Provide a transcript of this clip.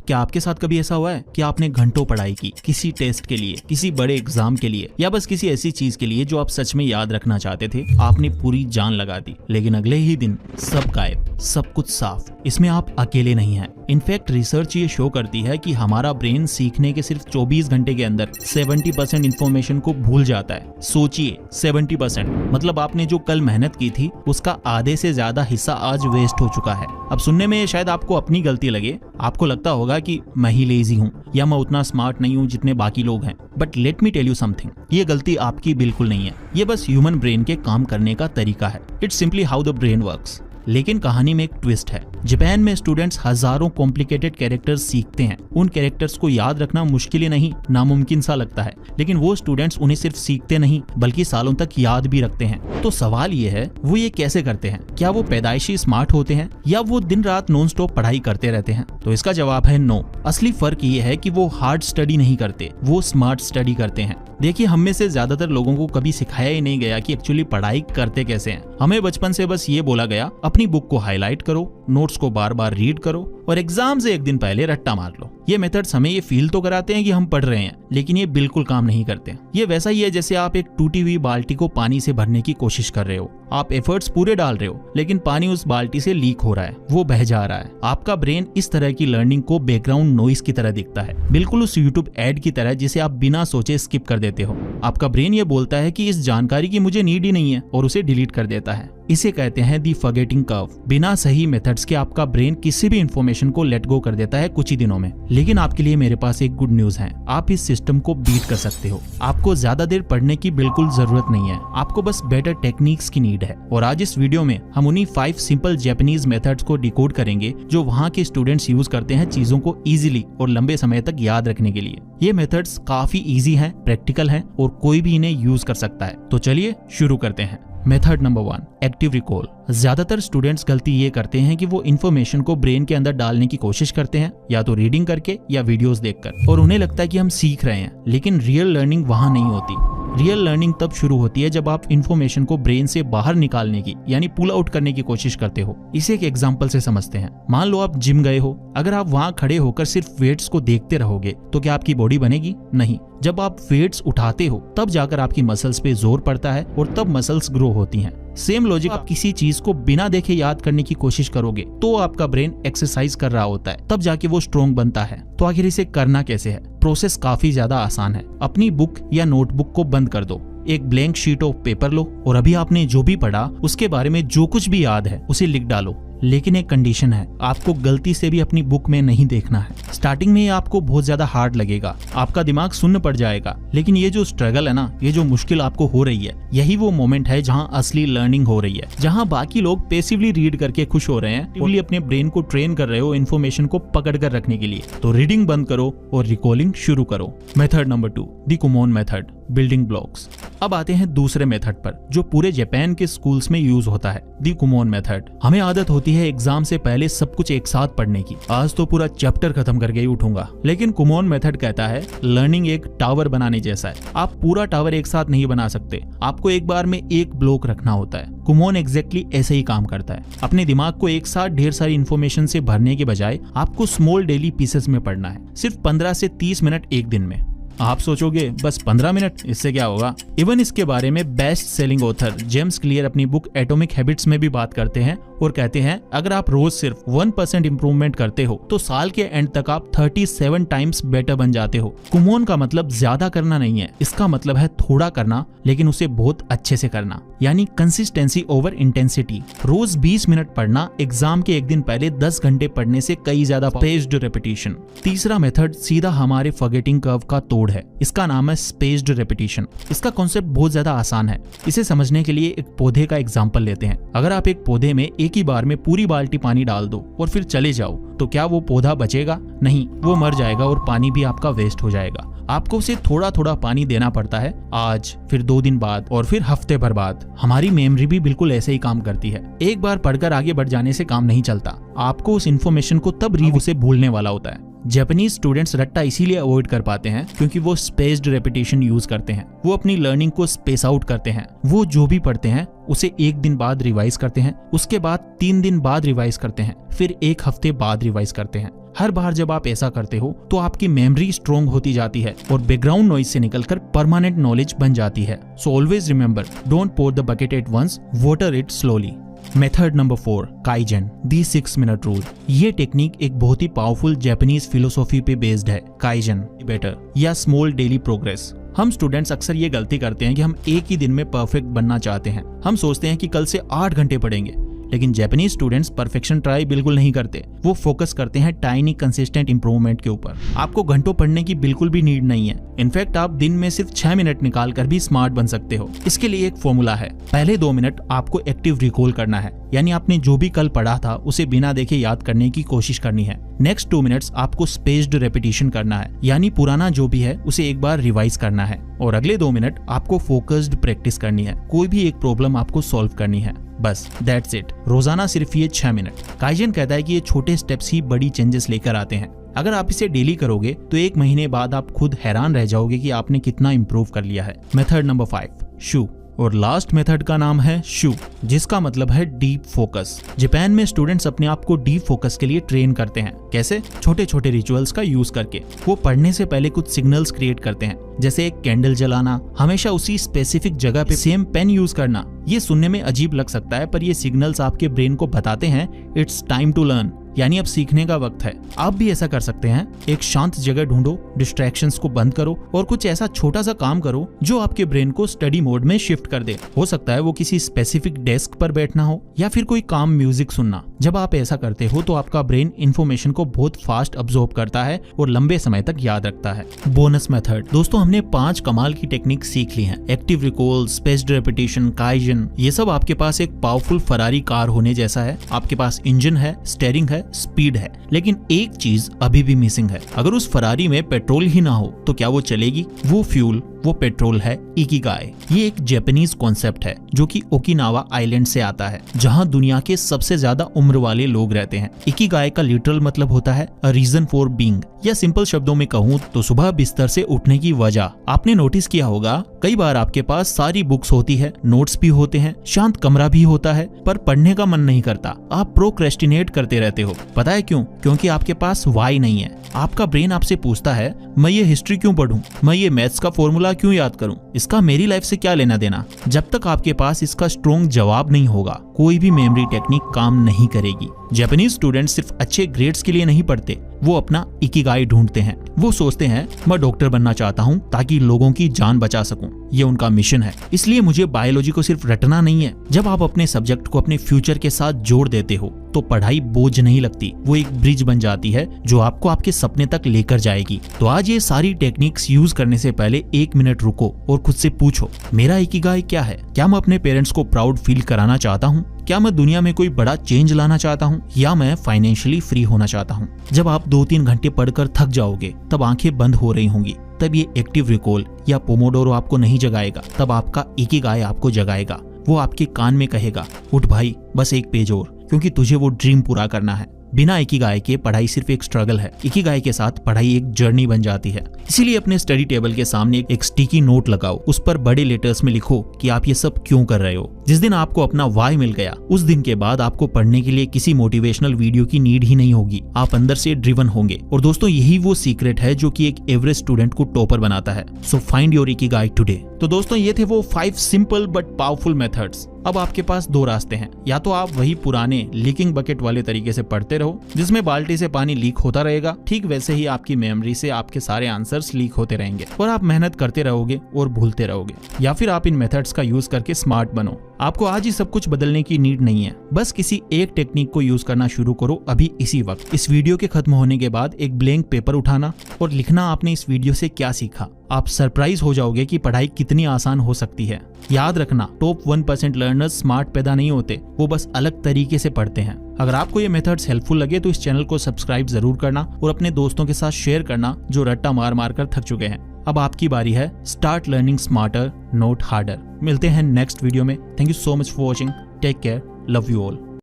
क्या आपके साथ कभी ऐसा हुआ है कि आपने घंटों पढ़ाई की किसी टेस्ट के लिए, किसी बड़े एग्जाम के लिए, या बस किसी ऐसी चीज के लिए जो आप सच में याद रखना चाहते थे? आपने पूरी जान लगा दी, लेकिन अगले ही दिन सब गायब, सब कुछ साफ। इसमें आप अकेले नहीं हैं। इनफैक्ट रिसर्च ये शो करती है कि हमारा ब्रेन सीखने के सिर्फ 24 घंटे के अंदर 70% इंफॉर्मेशन को भूल जाता है। सोचिए 70%, मतलब आपने जो कल मेहनत की थी उसका आधे से ज्यादा हिस्सा आज वेस्ट हो चुका है। अब सुनने में शायद आपको अपनी गलती लगे, आपको लगता होगा कि मैं ही लेजी हूँ या मैं उतना स्मार्ट नहीं हूँ जितने बाकी लोग हैं। But let me tell you something, ये गलती आपकी बिल्कुल नहीं है। ये बस ह्यूमन ब्रेन के काम करने का तरीका है। It's simply how the brain works. लेकिन कहानी में एक ट्विस्ट है। जापान में स्टूडेंट्स हजारों कॉम्प्लिकेटेड कैरेक्टर्स सीखते हैं। उन कैरेक्टर्स को याद रखना मुश्किल ही नहीं, नामुमकिन सा लगता है, लेकिन वो स्टूडेंट्स उन्हें सिर्फ सीखते नहीं बल्कि सालों तक याद भी रखते हैं। तो सवाल ये है, वो ये कैसे करते हैं? क्या वो पैदाइशी स्मार्ट होते हैं या वो दिन रात नॉन स्टॉप पढ़ाई करते रहते हैं? तो इसका जवाब है नो। असली फर्क ये है कि वो हार्ड स्टडी नहीं करते, वो स्मार्ट स्टडी करते हैं। देखिए, हम में से ज्यादातर लोगों को कभी सिखाया ही नहीं गया कि एक्चुअली पढ़ाई करते कैसे हैं। हमें बचपन से बस ये बोला गया, अपनी बुक को हाईलाइट करो, नोट्स को बार बार रीड करो और एग्जाम से एक दिन पहले रट्टा मार लो। ये मेथड्स हमें ये फील तो कराते हैं कि हम पढ़ रहे हैं, लेकिन ये बिल्कुल काम नहीं करते। ये वैसा ही है जैसे आप एक टूटी हुई बाल्टी को पानी से भरने की कोशिश कर रहे हो। आप एफर्ट्स पूरे डाल रहे हो, लेकिन पानी उस बाल्टी से लीक हो रहा है, वो बह जा रहा है। आपका ब्रेन इस तरह की लर्निंग को बैकग्राउंड नॉइस की तरह दिखता है, बिल्कुल उस यूट्यूब एड की तरह जिसे आप बिना सोचे स्किप कर देते हो। आपका ब्रेन ये बोलता है कि इस जानकारी की मुझे नीड ही नहीं है और उसे डिलीट कर देता है। इसे कहते हैं दी फॉरगेटिंग कर्व। बिना सही मेथड्स के आपका ब्रेन किसी भी इंफॉर्मेशन को लेट गो कर देता है कुछ ही दिनों में। लेकिन आपके लिए मेरे पास एक गुड न्यूज है, आप इस सिस्टम को बीट कर सकते हो। आपको ज्यादा देर पढ़ने की बिल्कुल जरूरत नहीं है, आपको बस बेटर टेक्निक्स की नीड है। और आज इस वीडियो में हम उन्हीं 5 सिंपल जापानीज मेथड्स को डिकोड करेंगे जो वहाँ के स्टूडेंट्स यूज करते हैं चीजों को इजीली और लंबे समय तक याद रखने के लिए। ये मेथड्स काफी इजी हैं, प्रैक्टिकल हैं और कोई भी इन्हें यूज कर सकता है। तो चलिए शुरू करते हैं। Method number 1, active recall. ज्यादातर स्टूडेंट्स गलती ये करते हैं कि वो इन्फॉर्मेशन को ब्रेन के अंदर डालने की कोशिश करते हैं, या तो रीडिंग करके या वीडियोस देखकर, और उन्हें लगता है कि हम सीख रहे हैं, लेकिन रियल लर्निंग वहां नहीं होती। रियल लर्निंग तब शुरू होती है जब आप इन्फॉर्मेशन को ब्रेन से बाहर निकालने की यानी पुल आउट करने की कोशिश करते हो। इसे एक एग्जांपल से समझते हैं। मान लो आप जिम गए हो, अगर आप वहां खड़े होकर सिर्फ वेट्स को देखते रहोगे तो क्या आपकी बॉडी बनेगी? नहीं। जब आप वेट्स उठाते हो तब जाकर आपकी मसल्स पे जोर पड़ता है और तब मसल्स ग्रो होती हैं। सेम लॉजिक, आप किसी चीज को बिना देखे याद करने की कोशिश करोगे तो आपका ब्रेन एक्सरसाइज कर रहा होता है, तब जाके वो स्ट्रॉन्ग बनता है। तो आखिर इसे करना कैसे है? प्रोसेस काफी ज्यादा आसान है। अपनी बुक या नोटबुक को बंद कर दो, एक ब्लैंक शीट ऑफ पेपर लो और अभी आपने जो भी पढ़ा उसके बारे में जो कुछ भी याद है उसे लिख डालो। लेकिन एक कंडीशन है, आपको गलती से भी अपनी बुक में नहीं देखना है। स्टार्टिंग में आपको बहुत ज्यादा हार्ड लगेगा, आपका दिमाग सुन्न पड़ जाएगा, लेकिन ये जो स्ट्रगल है ना, ये जो मुश्किल आपको हो रही है, यही वो मोमेंट है जहाँ असली लर्निंग हो रही है। जहाँ बाकी लोग पैसिवली रीड करके खुश हो रहे हैं, एक्टिवली अपने ब्रेन को ट्रेन कर रहे हो इन्फॉर्मेशन को पकड़ कर रखने के लिए। तो रीडिंग बंद करो और रिकॉलिंग शुरू करो। Method number 2, the Kumon method, building blocks. अब आते हैं दूसरे मेथड पर जो पूरे जापान के स्कूल्स में यूज होता है, द कुमोन मेथड। हमें आदत होती है एग्जाम से पहले सब कुछ एक साथ पढ़ने की। आज तो पूरा चैप्टर खत्म करके ही उठूंगा, लेकिन कुमोन मेथड कहता है लर्निंग एक टावर बनाने जैसा है। आप पूरा टावर एक साथ नहीं बना सकते, आपको एक बार में एक ब्लॉक रखना होता है। कुमोन एग्जैक्टली ऐसे ही काम करता है। अपने दिमाग को एक साथ ढेर सारी इन्फॉर्मेशन से भरने के बजाय आपको स्मॉल डेली पीसेस में पढ़ना है, सिर्फ 15 से 30 मिनट एक दिन में। आप सोचोगे बस 15 मिनट, इससे क्या होगा? इवन इसके बारे में best selling author James clear अपनी बुक एटॉमिक हैबिट्स में भी बात करते हैं और कहते हैं अगर आप रोज सिर्फ 1% इंप्रूवमेंट करते हो तो साल के एंड तक आप 37 टाइम्स बेटर बन जाते हो। कुमोन का मतलब ज्यादा करना नहीं है, इसका मतलब है थोड़ा करना, लेकिन उसे बहुत अच्छे से करना, यानी कंसिस्टेंसी ओवर इंटेंसिटी। रोज 20 मिनट पढ़ना एग्जाम के एक दिन पहले 10 घंटे पढ़ने से कई ज्यादा स्पेस्ड रेपिटेशन। तीसरा मेथड सीधा हमारे फॉरगेटिंग कर्व का तोड़ है, इसका नाम है स्पेस्ड रेपिटेशन। इसका कॉन्सेप्ट बहुत ज्यादा आसान है। इसे समझने के लिए एक पौधे का एग्जांपल लेते हैं। अगर आप एक पौधे में एक ही बार में पूरी बाल्टी पानी डाल दो और फिर चले जाओ तो क्या वो पौधा बचेगा? नहीं, वो मर जाएगा और पानी भी आपका वेस्ट हो जाएगा। आपको उसे थोड़ा थोड़ा पानी देना पड़ता है, आज, फिर 2 दिन बाद और फिर हफ्ते भर बाद। हमारी मेमोरी भी बिल्कुल ऐसे ही काम करती है। एक बार पढ़कर आगे बढ़ जाने से काम नहीं चलता, आपको उस इन्फॉर्मेशन को तब उसे भूलने वाला होता है। जापानीज स्टूडेंट्स रट्टा इसीलिए अवॉइड कर पाते हैं क्योंकि वो स्पेस्ड रेपिटेशन यूज करते हैं। वो अपनी लर्निंग को स्पेस आउट करते हैं। वो जो भी पढ़ते हैं उसे 1 दिन बाद रिवाइज करते हैं, उसके बाद 3 दिन बाद रिवाइज करते हैं, फिर 1 हफ्ते बाद रिवाइज करते हैं। हर बार जब आप ऐसा करते हो तो आपकी मेमोरी स्ट्रोंग होती जाती है और बैकग्राउंड नॉइज से निकलकर परमानेंट नॉलेज बन जाती है। So always remember, don't pour the bucket at once, water it slowly. Method number 4, kaizen, the 6 minute rule. ये टेक्निक एक बहुत ही पावरफुल जापानीज फिलोसॉफी पे बेस्ड है। काइजन बेटर या स्मॉल डेली प्रोग्रेस। हम स्टूडेंट्स अक्सर ये गलती करते हैं कि हम एक ही दिन में परफेक्ट बनना चाहते हैं। हम सोचते हैं कि कल से 8 घंटे पढ़ेंगे, लेकिन जापानीज स्टूडेंट्स परफेक्शन ट्राई बिल्कुल नहीं करते। वो फोकस करते हैं टाइनी कंसिस्टेंट इंप्रूवमेंट के ऊपर। आपको घंटों पढ़ने की बिल्कुल भी नीड नहीं है। इनफैक्ट आप दिन में सिर्फ 6 मिनट निकाल कर भी स्मार्ट बन सकते हो। इसके लिए एक फॉर्मूला है। पहले 2 मिनट आपको एक्टिव रिकॉल करना है, यानी आपने जो भी कल पढ़ा था उसे बिना देखे याद करने की कोशिश करनी है। नेक्स्ट 2 मिनट्स आपको स्पेस्ड रेपिटेशन करना है, यानी पुराना जो भी है उसे एक बार रिवाइज करना है। और अगले 2 मिनट आपको फोकस्ड प्रैक्टिस करनी है। कोई भी एक प्रॉब्लम आपको सॉल्व करनी है, बस दैट्स इट। रोजाना सिर्फ ये 6 मिनट। काइजन कहता है कि ये छोटे स्टेप्स ही बड़ी चेंजेस लेकर आते हैं। अगर आप इसे डेली करोगे तो 1 महीने बाद आप खुद हैरान रह जाओगे कि आपने कितना इंप्रूव कर लिया है। मेथड नंबर 5, शू। और लास्ट मेथड का नाम है शू, जिसका मतलब है डीप फोकस। जापान में स्टूडेंट्स अपने आप को डीप फोकस के लिए ट्रेन करते हैं। कैसे? छोटे छोटे रिचुअल्स का यूज करके। वो पढ़ने से पहले कुछ सिग्नल्स क्रिएट करते हैं, जैसे एक कैंडल जलाना, हमेशा उसी स्पेसिफिक जगह पे सेम पेन यूज करना। ये सुनने में अजीब लग सकता है, पर ये सिग्नल्स आपके ब्रेन को बताते हैं इट्स टाइम टू लर्न, यानी अब सीखने का वक्त है। आप भी ऐसा कर सकते हैं। एक शांत जगह ढूंढो, डिस्ट्रैक्शंस को बंद करो और कुछ ऐसा छोटा सा काम करो जो आपके ब्रेन को स्टडी मोड में शिफ्ट कर दे। हो सकता है वो किसी स्पेसिफिक डेस्क पर बैठना हो या फिर कोई काम म्यूजिक सुनना। जब आप ऐसा करते हो तो आपका ब्रेन इंफॉर्मेशन को बहुत फास्ट अब्सॉर्ब करता है और लंबे समय तक याद रखता है। Bonus method. दोस्तों, हमने 5 कमाल की टेक्निक सीख ली हैं। Active recall, spaced repetition, kaizen. ये सब आपके पास एक पावरफुल फरारी कार होने जैसा है। आपके पास इंजन है, स्टीयरिंग है, स्पीड है, लेकिन एक चीज अभी भी मिसिंग है। अगर उस फरारी में पेट्रोल ही ना हो तो क्या वो चलेगी? वो फ्यूल, वो पेट्रोल है इकिगाई। ये एक जापानीज कॉन्सेप्ट है जो कि ओकिनावा आइलैंड से आता है, जहां दुनिया के सबसे ज्यादा उम्र वाले लोग रहते हैं। इकिगाई का लिटरल मतलब होता है अ रीजन फॉर बीइंग, या सिंपल शब्दों में कहूँ तो सुबह बिस्तर से उठने की वजह। आपने नोटिस किया होगा कई बार आपके पास सारी बुक्स होती है, नोट्स भी होते हैं, शांत कमरा भी होता है, पर पढ़ने का मन नहीं करता। आप प्रोक्रेस्टिनेट करते रहते हो। पता है क्यों? क्योंकि आपके पास वाई नहीं है। आपका ब्रेन आपसे पूछता है, मैं ये हिस्ट्री क्यों पढूं? मैं ये मैथ्स का फॉर्मूला क्यों याद करूं? इसका मेरी लाइफ से क्या लेना देना? जब तक आपके पास इसका स्ट्रॉन्ग जवाब नहीं होगा, कोई भी मेमोरी टेक्निक काम नहीं करेगी। जापानीज स्टूडेंट सिर्फ अच्छे ग्रेड्स के लिए नहीं पढ़ते, वो अपना इकिगाई ढूंढते हैं। वो सोचते हैं, मैं डॉक्टर बनना चाहता हूँ ताकि लोगों की जान बचा सकूं। ये उनका मिशन है। इसलिए मुझे बायोलॉजी को सिर्फ रटना नहीं है। जब आप अपने सब्जेक्ट को अपने फ्यूचर के साथ जोड़ देते हो तो पढ़ाई बोझ नहीं लगती, वो एक ब्रिज बन जाती है जो आपको आपके सपने तक लेकर जाएगी। तो आज ये सारी टेक्निक्स यूज करने से पहले 1 मिनट रुको और खुद से पूछो, मेरा इकिगाई क्या है? क्या मैं अपने पेरेंट्स को प्राउड फील कराना चाहता हूँ? क्या मैं दुनिया में कोई बड़ा चेंज लाना चाहता हूँ? या मैं फाइनेंशियली फ्री होना चाहता हूँ? जब आप 2-3 घंटे पढ़कर थक जाओगे तब आंखें बंद हो रही होंगी, तब ये एक्टिव रिकॉल या पोमोडोरो आपको नहीं जगाएगा, तब आपका इकिगाई आपको जगाएगा। वो आपके कान में कहेगा, उठ भाई, बस एक पेज और, क्योंकि तुझे वो ड्रीम पूरा करना है। बिना इकिगाई के पढ़ाई सिर्फ एक स्ट्रगल है। इकिगाई के साथ पढ़ाई एक जर्नी बन जाती है। इसीलिए अपने स्टडी टेबल के सामने एक स्टिकी नोट लगाओ, उस पर बड़े लेटर्स में लिखो कि आप ये सब क्यों कर रहे हो। जिस दिन आपको अपना वाई मिल गया, उस दिन के बाद आपको पढ़ने के लिए किसी मोटिवेशनल वीडियो की नीड ही नहीं होगी। आप अंदर से ड्रिवन होंगे। और दोस्तों, यही वो सीक्रेट है जो कि एक एवरेज स्टूडेंट को टॉपर बनाता है। So find your Ikigai today. तो दोस्तों, ये थे वो 5 सिंपल बट पावरफुल मेथड्स। अब आपके पास 2 रास्ते हैं। या तो आप वही पुराने लीकिंग बकेट वाले तरीके से पढ़ते रहो, जिसमें बाल्टी से पानी लीक होता रहेगा। ठीक वैसे ही आपकी मेमोरी से आपके सारे आंसर्स लीक होते रहेंगे और आप मेहनत करते रहोगे और भूलते रहोगे। या फिर आप इन मेथड्स का यूज करके स्मार्ट बनो। आपको आज ही सब कुछ बदलने की नीड नहीं है। बस किसी एक टेक्निक को यूज करना शुरू करो अभी इसी वक्त। इस वीडियो के खत्म होने के बाद एक ब्लैंक पेपर उठाना और लिखना आपने इस वीडियो से क्या सीखा। आप सरप्राइज हो जाओगे कि पढ़ाई कितनी आसान हो सकती है। याद रखना, टॉप 1% लर्नर्स स्मार्ट पैदा नहीं होते, वो बस अलग तरीके से पढ़ते हैं। अगर आपको ये मेथड्स हेल्पफुल लगे तो इस चैनल को सब्सक्राइब जरूर करना और अपने दोस्तों के साथ शेयर करना जो रट्टा मार मार कर थक चुके हैं। अब आपकी बारी है। Start learning smarter, not harder. मिलते हैं नेक्स्ट वीडियो में। Thank you so much for watching. Take care. Love you all.